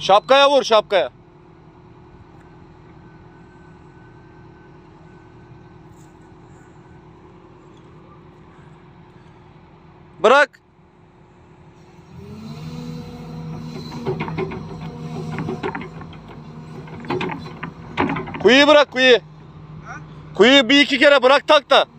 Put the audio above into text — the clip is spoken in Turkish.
Şapkaya vur, şapkaya. Bırak. Kuyuyu bırak, kuyuyu. Kuyuyu bir iki kere bırak, tak da.